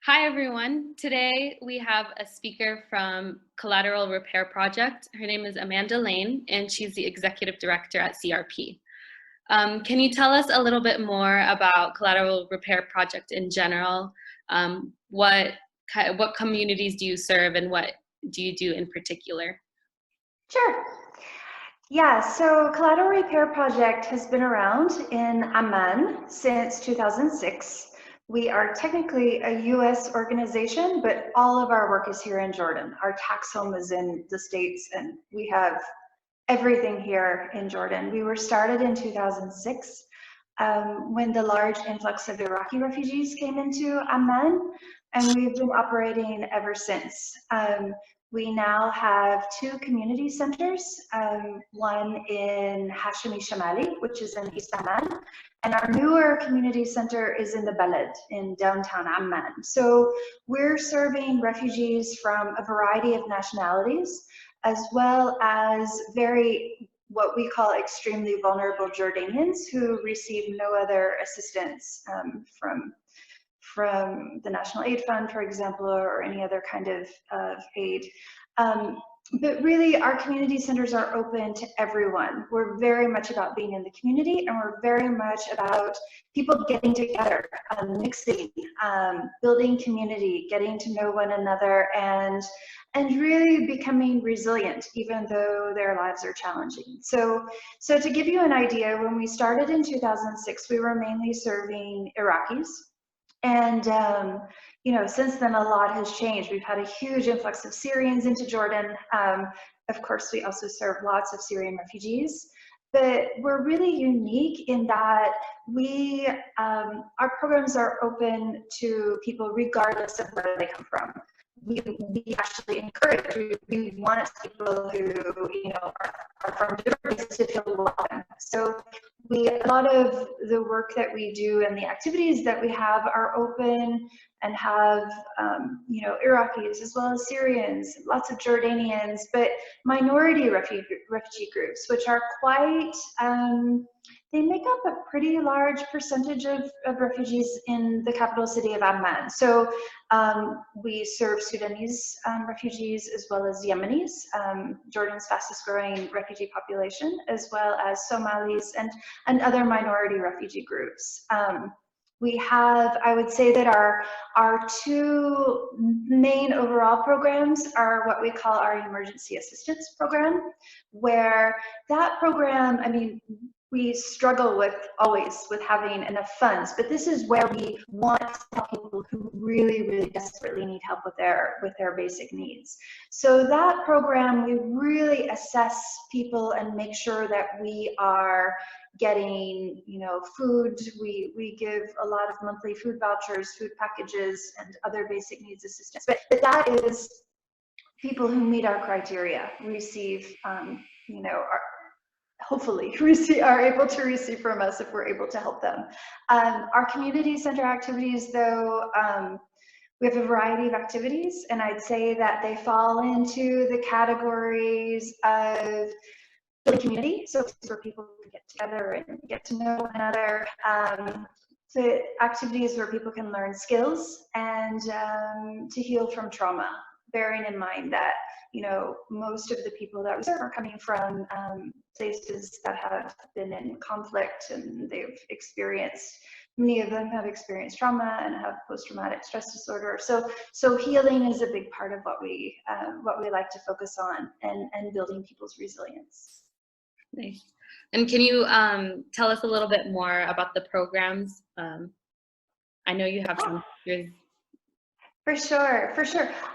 Hi, everyone. Today we have a speaker from Collateral Repair Project. Her name is Amanda Lane, and she's the executive director at CRP. Can you tell us a little bit more about Collateral Repair Project in general? What communities do you serve, and what do you do in particular? Sure. Yeah, so Collateral Repair Project has been around in Amman since 2006. We are technically a US organization, but all of our work is here in Jordan. Our tax home is in the States, and we have everything here in Jordan. We were started in 2006 when the large influx of Iraqi refugees came into Amman, and we've been operating ever since. We now have two community centers, one in Hashemi Shamali, which is in East Amman, and our newer community center is in the Balad in downtown Amman. So we're serving refugees from a variety of nationalities, as well as what we call extremely vulnerable Jordanians who receive no other assistance from the National Aid Fund, for example, or any other kind of aid. But really, our community centers are open to everyone. We're very much about being in the community, and we're very much about people getting together, mixing, building community, getting to know one another, and really becoming resilient, even though their lives are challenging. So to give you an idea, when we started in 2006, we were mainly serving Iraqis. And since then a lot has changed. We've had a huge influx of Syrians into Jordan. Of course, we also serve lots of Syrian refugees, but we're really unique in that our programs are open to people regardless of where they come from. We actually encourage, we want people who are from different places to feel welcome. So a lot of the work that we do and the activities that we have are open and have Iraqis as well as Syrians, lots of Jordanians, but minority refugee groups, which are quite they make up a pretty large percentage of refugees in the capital city of Amman. So we serve Sudanese refugees as well as Yemenis, Jordan's fastest growing refugee population, as well as Somalis and other minority refugee groups. We have, I would say that our two main overall programs are what we call our emergency assistance program, where that program, we struggle always with having enough funds, but this is where we want to help people who really, really desperately need help with their basic needs. So that program, we really assess people and make sure that we are getting, food. We give a lot of monthly food vouchers, food packages, and other basic needs assistance. But that is people who meet our criteria receive, hopefully are able to receive from us if we're able to help them. Our community center activities, though, we have a variety of activities, and I'd say that they fall into the categories of building community, so it's where people can get together and get to know one another. The activities where people can learn skills and to heal from trauma, bearing in mind that most of the people that we serve are coming from places that have been in conflict, and many of them have experienced trauma and have post-traumatic stress disorder. So healing is a big part of what we like to focus on, and building people's resilience. Nice. And can you tell us a little bit more about the programs? I know you have some. For sure.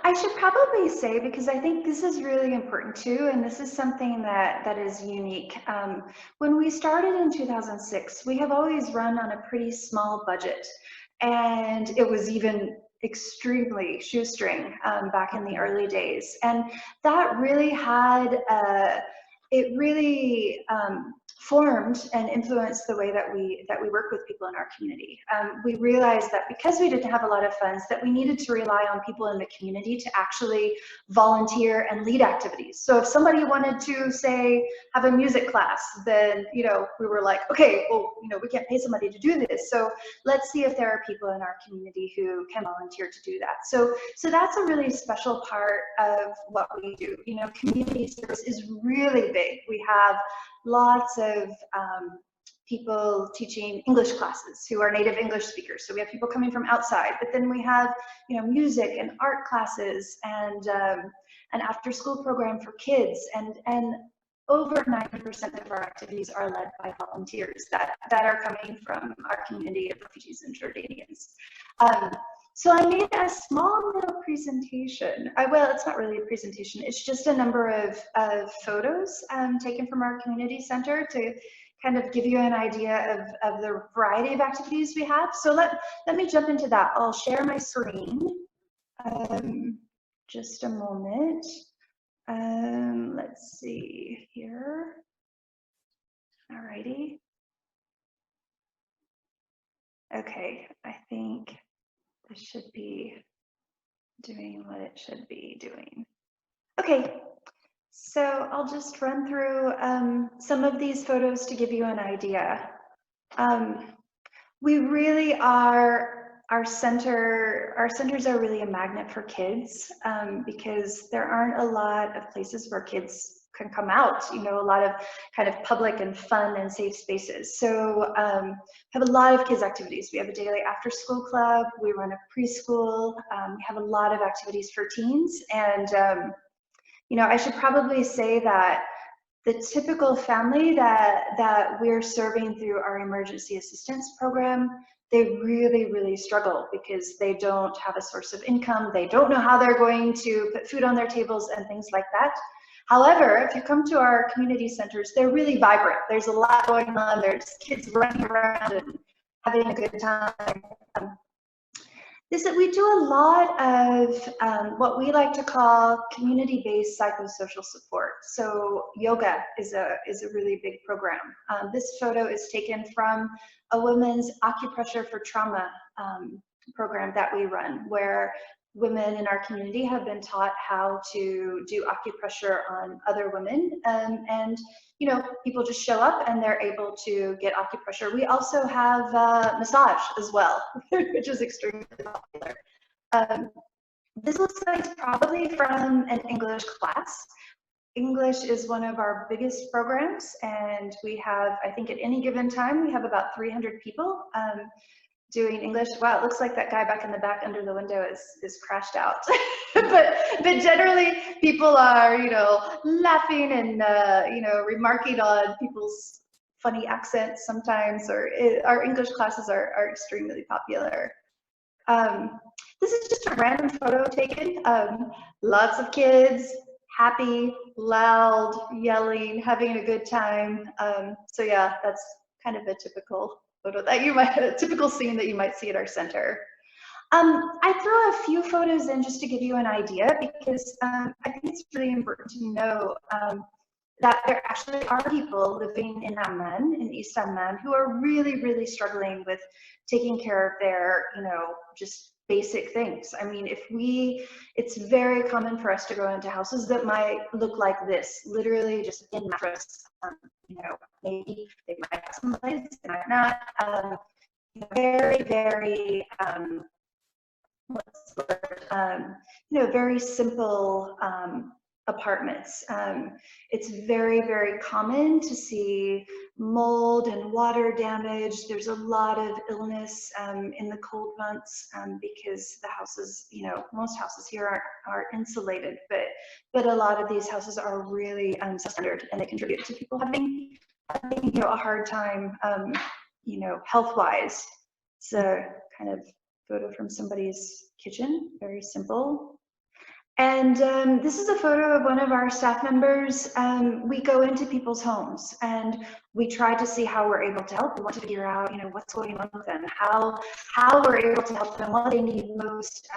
I should probably say, because I think this is really important too, and this is something that is unique. When we started in 2006, we have always run on a pretty small budget, and it was even extremely shoestring back in the early days, and that really had it really formed and influenced the way that we work with people in our community. We realized that because we didn't have a lot of funds, that we needed to rely on people in the community to actually volunteer and lead activities. So if somebody wanted to, say, have a music class, then we were like, okay, well, we can't pay somebody to do this, so let's see if there are people in our community who can volunteer to do that. So that's a really special part of what we do. Community service is really big. We have lots of people teaching English classes who are native English speakers. So we have people coming from outside, but then we have, music and art classes and an after-school program for kids, and over 90% of our activities are led by volunteers that are coming from our community of refugees and Jordanians. So I made a small little presentation. Well, it's not really a presentation. It's just a number of photos taken from our community center to kind of give you an idea of the variety of activities we have. So let me jump into that. I'll share my screen. Just a moment. Let's see here. Alrighty. Okay, I think this should be doing what it should be doing. Okay, so I'll just run through some of these photos to give you an idea. We really are, our centers are really a magnet for kids because there aren't a lot of places where kids can come out, a lot of kind of public and fun and safe spaces. So have a lot of kids activities. We have a daily after school club, we run a preschool, we have a lot of activities for teens. And I should probably say that the typical family that we're serving through our emergency assistance program, they really, really struggle because they don't have a source of income. They don't know how they're going to put food on their tables and things like that. However, if you come to our community centers, they're really vibrant. There's a lot going on. There's kids running around and having a good time. We do a lot of what we like to call community-based psychosocial support. So yoga is a really big program. This photo is taken from a women's acupressure for trauma program that we run, where women in our community have been taught how to do acupressure on other women, and people just show up and they're able to get acupressure. We also have massage as well, which is extremely popular. This looks like it's probably from an English class. English is one of our biggest programs, and we have, I think at any given time, we have about 300 people doing English. Wow, it looks like that guy back in the back under the window is crashed out. but generally people are, laughing and, remarking on people's funny accents sometimes, or our English classes are extremely popular. This is just a random photo taken. Lots of kids, happy, loud, yelling, having a good time. So yeah, that's kind of a typical photo that a typical scene that you might see at our center. I threw a few photos in just to give you an idea because I think it's really important to know that there actually are people living in Amman, in East Amman, who are really, really struggling with taking care of their, just basic things. I mean, it's very common for us to go into houses that might look like this, literally just in mattress. Maybe they might have some lights, they might not. Very, very, what's the word? Very simple apartments. It's very, very common to see mold and water damage. There's a lot of illness in the cold months because the houses, most houses here aren't insulated, but a lot of these houses are really substandard, and they contribute to people having a hard time, health-wise. It's a kind of photo from somebody's kitchen, very simple. And this is a photo of one of our staff members. We go into people's homes and we try to see how we're able to help. We want to figure out, you know, what's going on with them, how we're able to help them, what they need most.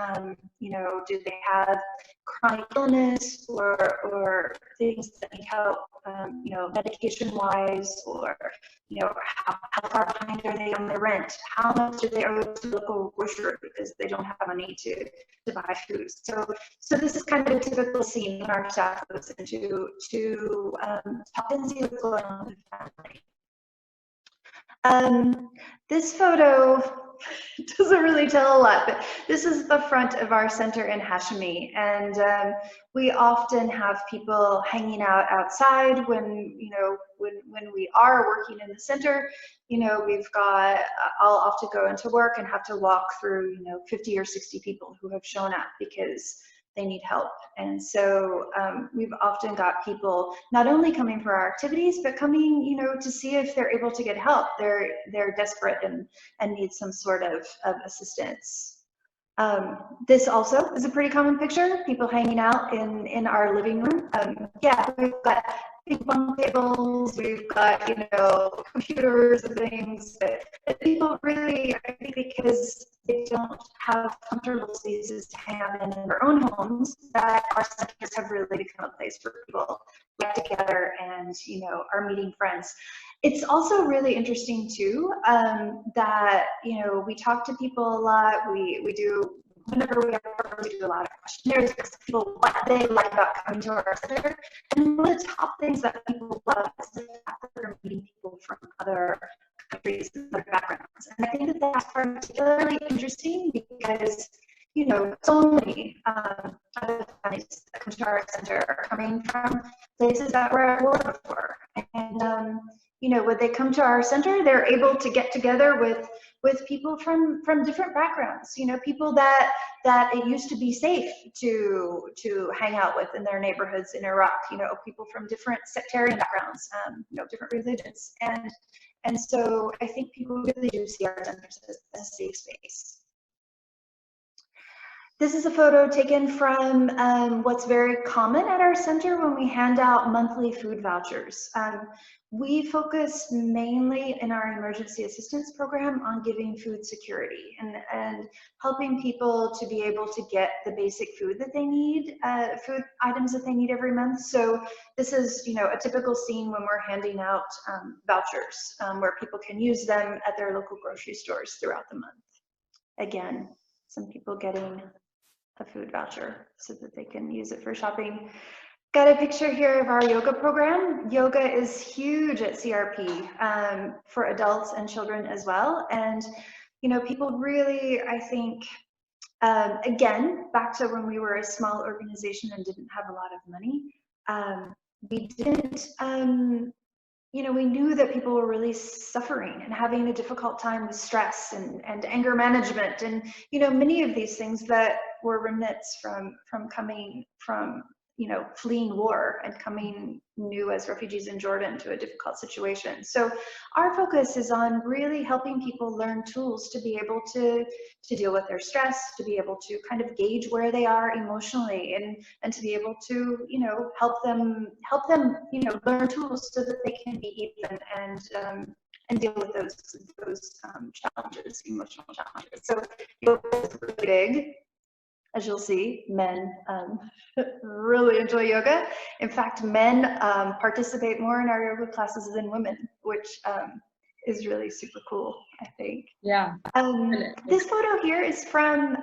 You know, do they have chronic illness or things that need help, you know, medication-wise, or, you know, how far behind are they on their rent? How much do they owe to the local grocer because they don't have money to buy food? So this is kind of a typical scene when our staff goes into to talk and see what's going on with the family. This photo doesn't really tell a lot, but this is the front of our center in Hashimi, and we often have people hanging out outside when, you know, when we are working in the center. You know, we've got, I'll often go into work and have to walk through, you know, 50 or 60 people who have shown up because they need help. And so we've often got people not only coming for our activities, but coming, you know, to see if they're able to get help. They're desperate and need some sort of assistance. This also is a pretty common picture, people hanging out in our living room. Yeah, we've got big bunk tables, we've got, you know, computers and things, but people really, I think because they don't have comfortable spaces to hang out in their own homes, that our centers have really become a place for people to get together and, you know, are meeting friends. It's also really interesting too, that, you know, we talk to people a lot. We do, whenever we have programs, we do a lot of questionnaires, ask people what they like about coming to our center. And one of the top things that people love is the fact that they're meeting people from other countries and other backgrounds. And I think that that's particularly interesting because, you know, so many other families that come to our center are coming from places that were at war before. And you know, when they come to our center, they're able to get together with people from different backgrounds. You know, people that it used to be safe to hang out with in their neighborhoods in Iraq. You know, people from different sectarian backgrounds, you know, different religions, and so I think people really do see our centers as a safe space. This is a photo taken from what's very common at our center when we hand out monthly food vouchers. We focus mainly in our emergency assistance program on giving food security and helping people to be able to get the basic food that they need, food items that they need every month. So this is, you know, a typical scene when we're handing out vouchers where people can use them at their local grocery stores throughout the month. Again, some people getting a food voucher so that they can use it for shopping. Got a picture here of our yoga program. Yoga is huge at CRP for adults and children as well. And, you know, people really, I think, again, back to when we were a small organization and didn't have a lot of money, we didn't, you know, we knew that people were really suffering and having a difficult time with stress and anger management and, you know, many of these things that were remnants from coming from, you know, fleeing war and coming new as refugees in Jordan to a difficult situation. So our focus is on really helping people learn tools to be able to deal with their stress, to be able to kind of gauge where they are emotionally and to be able to, you know, help them, you know, learn tools so that they can be even and deal with those challenges, emotional challenges. So yoga is really big. As you'll see, men really enjoy yoga. In fact, men participate more in our yoga classes than women, which is really super cool, I think. Yeah. This photo here is from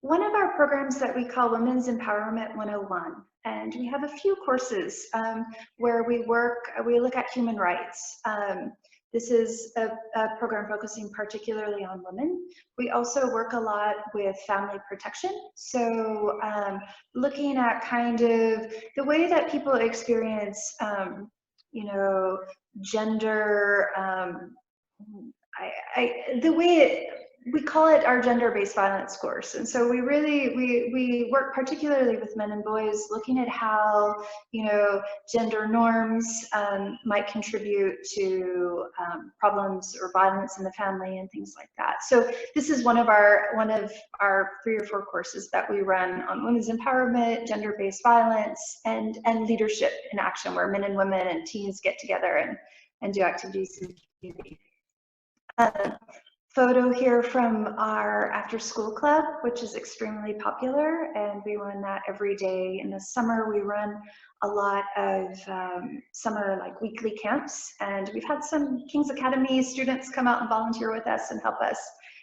one of our programs that we call Women's Empowerment 101. And we have a few courses where we look at human rights. This is a program focusing particularly on women. We also work a lot with family protection. So looking at kind of the way that people experience, you know, gender, the way we call it our gender-based violence course. And so we really, we work particularly with men and boys, looking at how, you know, gender norms might contribute to problems or violence in the family and things like that. So this is one of our 3 or 4 courses that we run on women's empowerment, gender-based violence, and leadership in action, where men and women and teens get together and do activities in the community. Photo here from our after school club, which is extremely popular, and we run that every day. In the summer, we run a lot of summer like weekly camps, and we've had some King's Academy students come out and volunteer with us and help us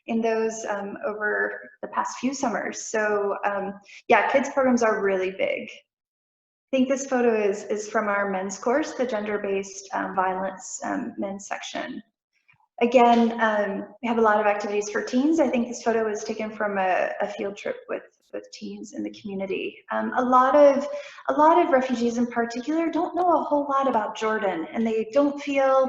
in those over the past few summers. So yeah, kids programs are really big. I think this photo is from our men's course, the gender-based violence men's section. Again, we have a lot of activities for teens. I think this photo was taken from a field trip with teens in the community. A lot of refugees in particular don't know a whole lot about Jordan, and they feel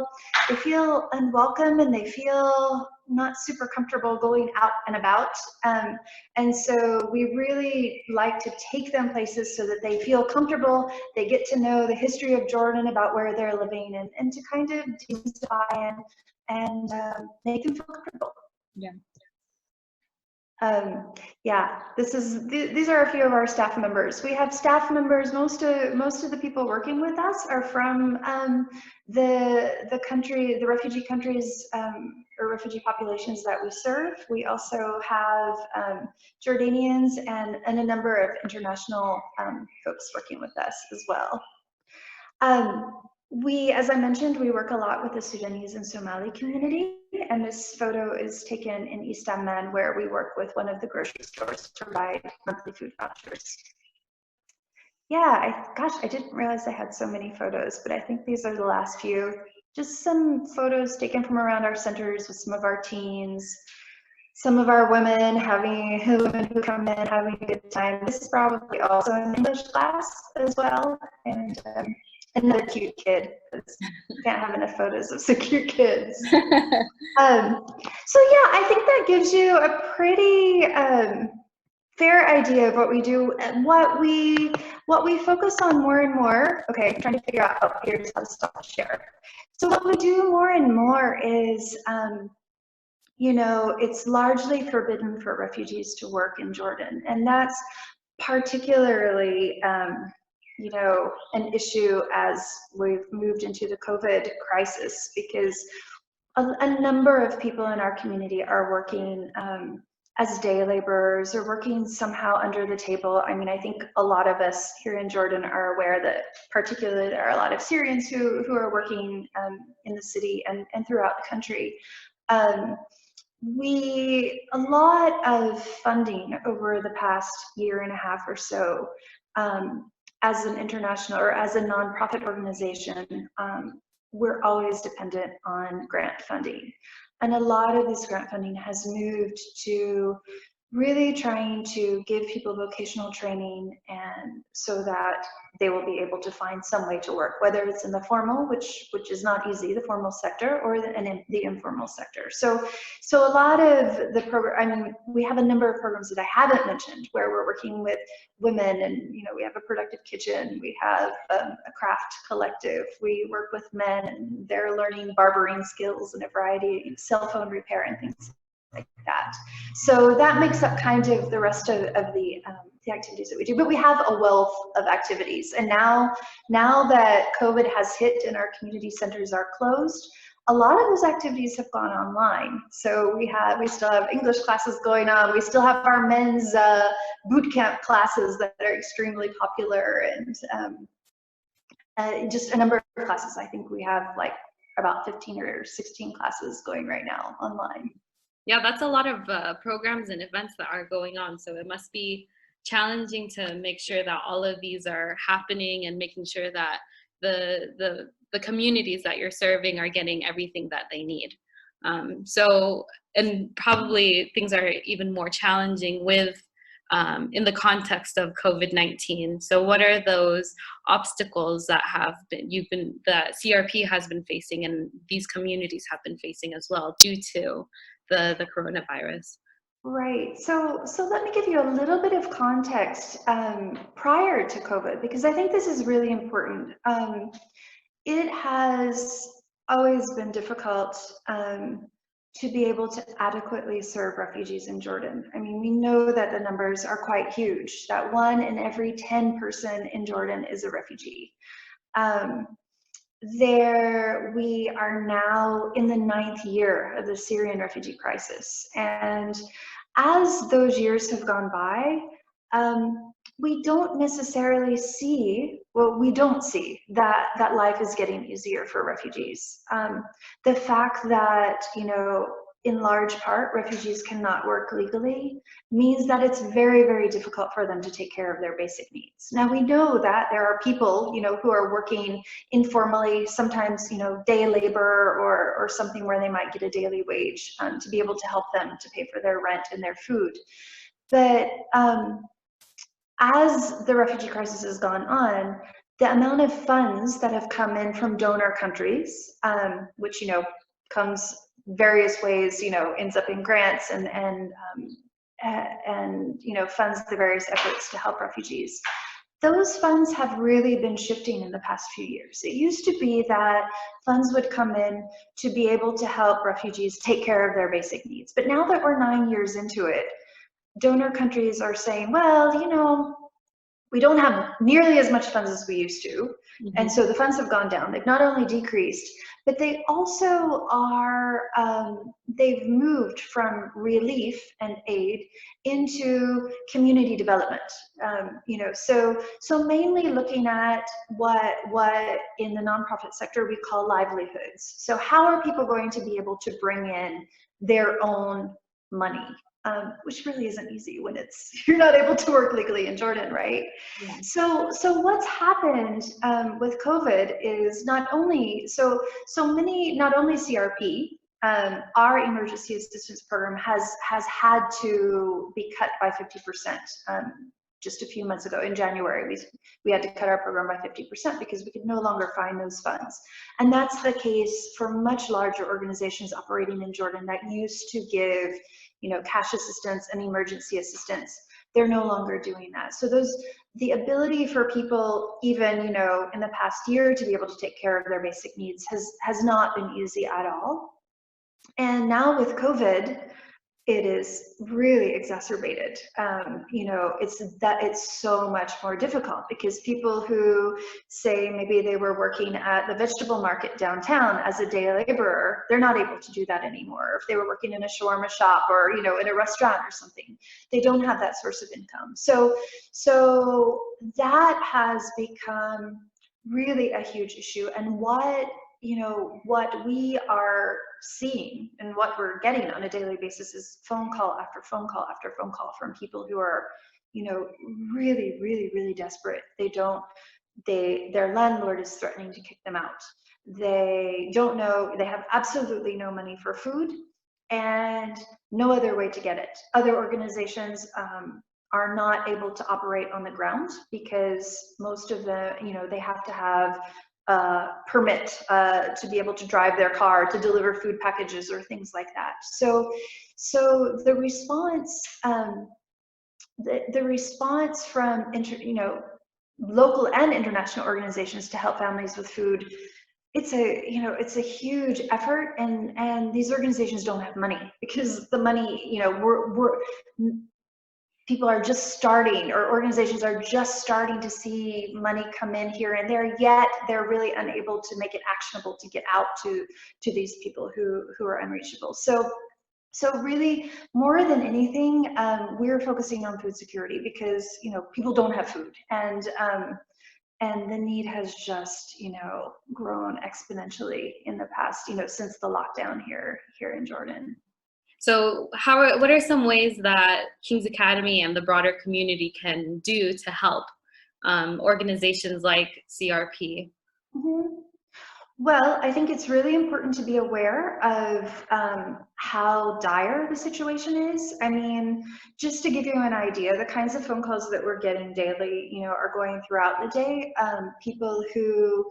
unwelcome, and they feel not super comfortable going out and about. And so we really like to take them places so that they feel comfortable, they get to know the history of Jordan, about where they're living, and to kind of demystify and make them feel comfortable. Yeah. Yeah, these are a few of our staff members. We have staff members. Most of the people working with us are from the refugee countries or refugee populations that we serve. We also have Jordanians and a number of international folks working with us as well. As I mentioned, we work a lot with the Sudanese and Somali community, and this photo is taken in East Amman, where we work with one of the grocery stores to provide monthly food vouchers. Yeah, gosh, I didn't realize I had so many photos, but I think these are the last few. Just some photos taken from around our centers with some of our teens, some of our women who come in having a good time. This is probably also an English class as well, and another cute kid, because you can't have enough photos of some cute kids. So yeah, I think that gives you a pretty fair idea of what we do and what we focus on more and more. Okay, I'm trying to figure out here's how to stop share. So what we do more and more is, you know, it's largely forbidden for refugees to work in Jordan, and that's particularly you know, an issue as we've moved into the COVID crisis, because a number of people in our community are working as day laborers or working somehow under the table. I mean, I think a lot of us here in Jordan are aware that particularly there are a lot of Syrians who are working in the city and throughout the country. A lot of funding over the past year and a half or so, as an international or as a nonprofit organization, we're always dependent on grant funding. And a lot of this grant funding has moved to really trying to give people vocational training, and so that they will be able to find some way to work, whether it's in the formal, which is not easy, the formal sector, or the informal sector. So a lot of the program, I mean, we have a number of programs that I haven't mentioned where we're working with women, and you know, we have a productive kitchen, we have a craft collective, we work with men and they're learning barbering skills and a variety of cell phone repair and things like that. So that makes up kind of the rest of the activities that we do. But we have a wealth of activities, and now that COVID has hit and our community centers are closed, a lot of those activities have gone online. So we still have English classes going on. We still have our men's boot camp classes that are extremely popular, and just a number of classes. I think we have like about 15 or 16 classes going right now online. Yeah, that's a lot of programs and events that are going on. So it must be challenging to make sure that all of these are happening and making sure that the communities that you're serving are getting everything that they need. And probably things are even more challenging with in the context of COVID-19. So what are those obstacles that that CRP has been facing and these communities have been facing as well due to the coronavirus? Right. So let me give you a little bit of context prior to COVID, because I think this is really important. It has always been difficult to be able to adequately serve refugees in Jordan. I mean, we know that the numbers are quite huge, that 1 in every 10 person in Jordan is a refugee. We are now in the 9th year of the Syrian refugee crisis. And as those years have gone by, we don't necessarily see, well, we don't see that life is getting easier for refugees. The fact that, in large part, refugees cannot work legally means that it's very, very difficult for them to take care of their basic needs. Now, we know that there are people, who are working informally, sometimes, day labor or something where they might get a daily wage to be able to help them to pay for their rent and their food. But as the refugee crisis has gone on, the amount of funds that have come in from donor countries, which, comes various ways, ends up in grants and funds the various efforts to help refugees. Those funds have really been shifting in the past few years. It used to be that funds would come in to be able to help refugees take care of their basic needs. But now that we're 9 years into it, donor countries are saying, well, we don't have nearly as much funds as we used to. Mm-hmm. And so the funds have gone down. They've not only decreased, but they also are, they've moved from relief and aid into community development. So mainly looking at what in the nonprofit sector we call livelihoods. So how are people going to be able to bring in their own money? Which really isn't easy when you're not able to work legally in Jordan, right? Yeah. So what's happened with COVID is not only CRP, our emergency assistance program has had to be cut by 50%. Just a few months ago in January, we had to cut our program by 50% because we could no longer find those funds. And that's the case for much larger organizations operating in Jordan that used to give cash assistance and emergency assistance. They're no longer doing that. So the ability for people, even in the past year, to be able to take care of their basic needs has not been easy at all. And now with COVID, it is really exacerbated. It's so much more difficult because people who say maybe they were working at the vegetable market downtown as a day laborer, they're not able to do that anymore. If they were working in a shawarma shop or in a restaurant or something, they don't have that source of income. So that has become really a huge issue. And what we are seeing and what we're getting on a daily basis is phone call after phone call after phone call from people who are, really, really, really desperate. Their landlord is threatening to kick them out. They don't know, they have absolutely no money for food and no other way to get it. Other organizations are not able to operate on the ground because most of them, they have to have permit to be able to drive their car to deliver food packages or things like that. So the response, the response from local and international organizations to help families with food, it's a huge effort, and these organizations don't have money because the money, people are just starting, or organizations are just starting to see money come in here and there, yet they're really unable to make it actionable to get out to these people who are unreachable. So really, more than anything, we're focusing on food security because people don't have food, and the need has just grown exponentially in the past since the lockdown here in Jordan. So what are some ways that King's Academy and the broader community can do to help organizations like CRP? Mm-hmm. Well, I think it's really important to be aware of how dire the situation is. I mean, just to give you an idea, the kinds of phone calls that we're getting daily, are going throughout the day. People who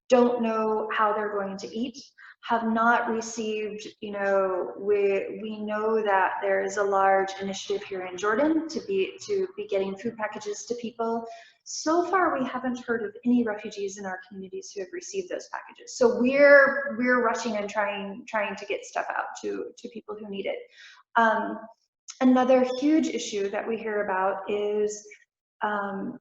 don't know how they're going to eat, have not received, we know that there is a large initiative here in Jordan to be getting food packages to people. So far, we haven't heard of any refugees in our communities who have received those packages. So we're rushing and trying to get stuff out to people who need it. Another huge issue that we hear about is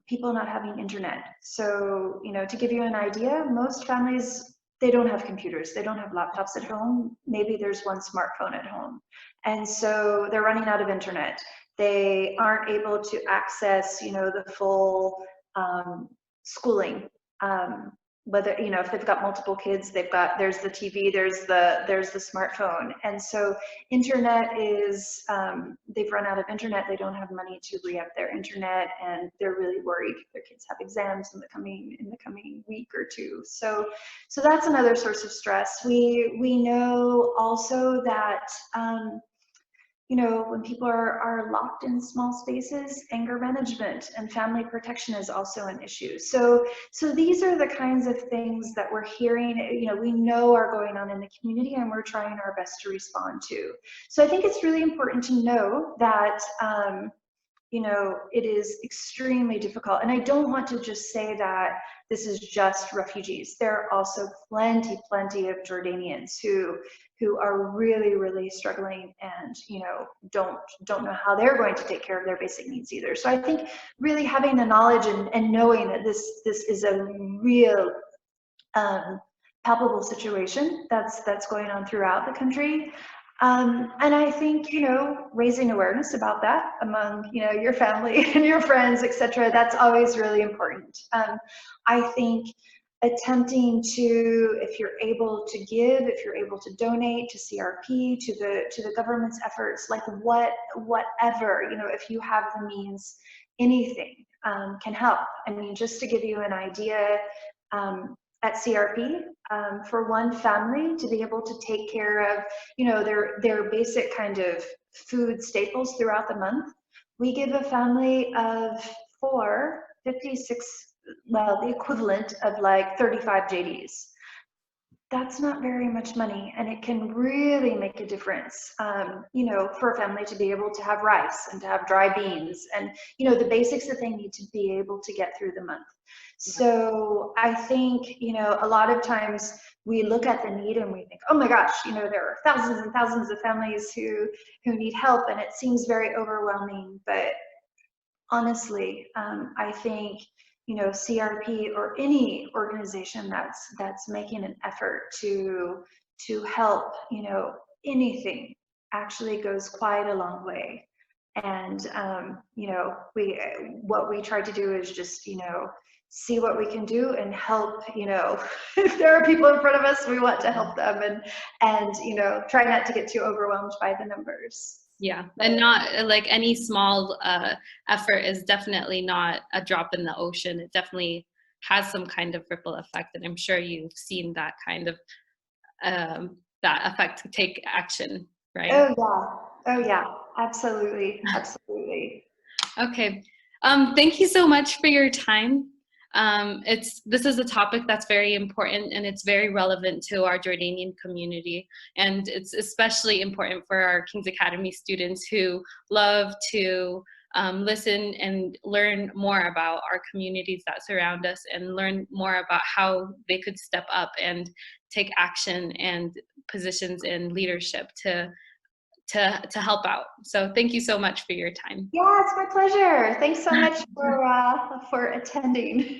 people not having internet. So, to give you an idea, most families, they don't have computers, they don't have laptops at home. Maybe there's one smartphone at home. And so they're running out of internet. They aren't able to access, the full schooling. Whether, if they've got multiple kids, there's the TV, there's the smartphone. And so internet is, they've run out of internet, they don't have money to re-up their internet, and they're really worried their kids have exams in the coming week or two. So that's another source of stress. We know also that, when people are locked in small spaces, anger management and family protection is also an issue. So these are the kinds of things that we're hearing, we know are going on in the community, and we're trying our best to respond to. So I think it's really important to know that, it is extremely difficult. And I don't want to just say that this is just refugees. There are also plenty of Jordanians who are really, really struggling and, don't know how they're going to take care of their basic needs either. So I think really having the knowledge and knowing that this is a real palpable situation that's going on throughout the country. And I think, raising awareness about that among, your family and your friends, etc., that's always really important. I think attempting to, if you're able to give, if you're able to donate to CRP, to the government's efforts, like whatever, if you have the means, anything can help. I mean, just to give you an idea, at CRP, for one family to be able to take care of, their basic kind of food staples throughout the month, we give a family of 56, well, the equivalent of like 35 JDs. That's not very much money, and it can really make a difference, for a family to be able to have rice and to have dry beans and, the basics that they need to be able to get through the month. So I think, a lot of times we look at the need and we think, oh my gosh, there are thousands and thousands of families who need help, and it seems very overwhelming. But honestly, I think, CRP or any organization that's making an effort to help, anything actually goes quite a long way. And, what we try to do is just, see what we can do and help, if there are people in front of us, we want to help them, and try not to get too overwhelmed by the numbers. Yeah, and not like any small effort is definitely not a drop in the ocean. It definitely has some kind of ripple effect, and I'm sure you've seen that kind of that effect take action, right? Oh yeah, absolutely. Okay, thank you so much for your time. This is a topic that's very important, and it's very relevant to our Jordanian community, and it's especially important for our King's Academy students who love to listen and learn more about our communities that surround us, and learn more about how they could step up and take action and positions in leadership to help out. So thank you so much for your time. Yeah, it's my pleasure. Thanks so much for attending.